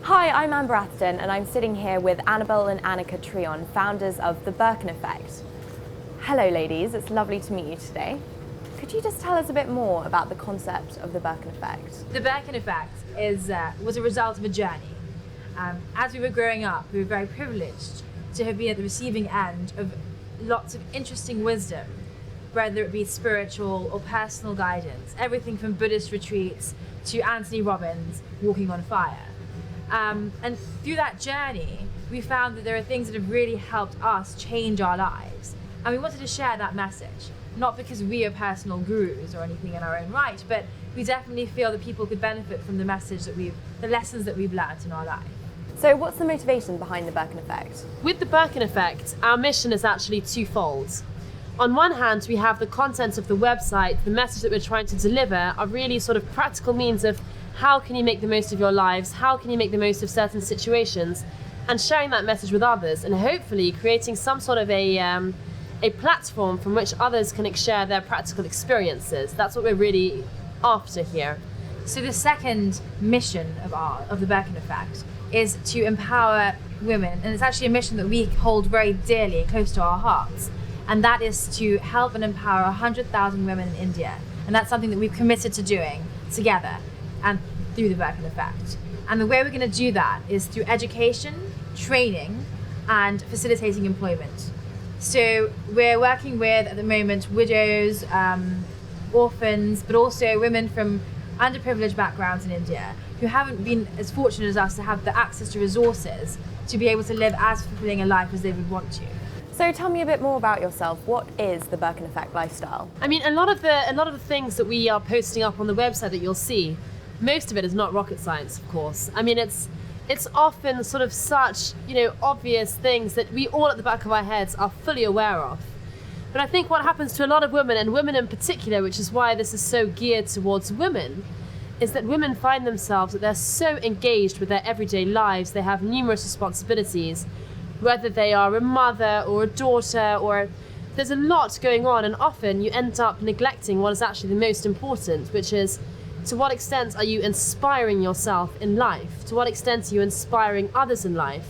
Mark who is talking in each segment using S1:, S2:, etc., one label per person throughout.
S1: Hi, I'm Atherton and I'm sitting here with Annabel and Anneka Treon, founders of the Birkin Effect. Hello ladies, it's lovely to meet you today. Could you just tell us a bit more about the concept of the Birkin Effect?
S2: The Birkin Effect was a result of a journey. As we were growing up, we were very privileged to have been at the receiving end of lots of interesting wisdom, whether it be spiritual or personal guidance, everything from Buddhist retreats to Anthony Robbins walking on fire. And through that journey, we found that there are things that have really helped us change our lives. And we wanted to share that message, not because we are personal gurus or anything in our own right, but we definitely feel that people could benefit from the message that the lessons that we've learned in our life.
S1: So what's the motivation behind the Birkin Effect?
S3: With the Birkin Effect, our mission is actually twofold. On one hand, we have the content of the website, the message that we're trying to deliver are really sort of practical means of how can you make the most of your lives, how can you make the most of certain situations, and sharing that message with others, and hopefully creating some sort of a platform from which others can share their practical experiences. That's what we're really after here.
S2: So the second mission of the Birkin Effect is to empower women, and it's actually a mission that we hold very dearly and close to our hearts, and that is to help and empower 100,000 women in India, and that's something that we've committed to doing together and through the Birkin Effect. And the way we're going to do that is through education, training, and facilitating employment. So we're working with, at the moment, widows, orphans, but also women from underprivileged backgrounds in India who haven't been as fortunate as us to have the access to resources to be able to live as fulfilling a life as they would want to.
S1: So tell me a bit more about yourself. What is the Birkin Effect lifestyle?
S3: I mean, a lot of the things that we are posting up on the website that you'll see, most of it is not rocket science, of course. I mean, it's often sort of such, obvious things that we all at the back of our heads are fully aware of. But I think what happens to a lot of women, and women in particular, which is why this is so geared towards women, is that women find themselves that they're so engaged with their everyday lives, they have numerous responsibilities, whether they are a mother or a daughter, or there's a lot going on, and often you end up neglecting what is actually the most important, which is to what extent are you inspiring yourself in life? To what extent are you inspiring others in life?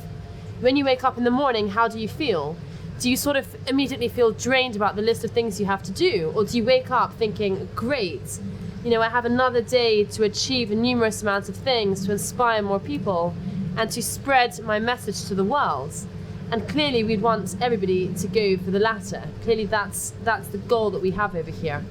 S3: When you wake up in the morning, how do you feel? Do you sort of immediately feel drained about the list of things you have to do? Or do you wake up thinking, great, I have another day to achieve a numerous amount of things, to inspire more people, and to spread my message to the world? And clearly we'd want everybody to go for the latter. Clearly that's the goal that we have over here.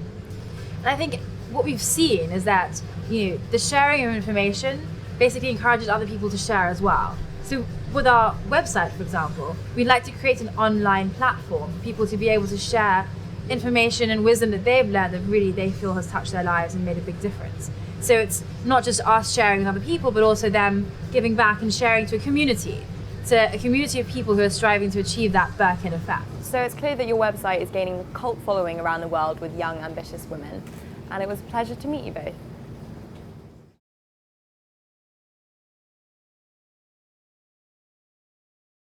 S2: And I think what we've seen is that the sharing of information basically encourages other people to share as well. So with our website, for example, we'd like to create an online platform for people to be able to share information and wisdom that they've learned that really they feel has touched their lives and made a big difference. So it's not just us sharing with other people, but also them giving back and sharing to a community of people who are striving to achieve that Birkin Effect.
S1: So it's clear that your website is gaining a cult following around the world with young, ambitious women. And it was a pleasure to meet you both.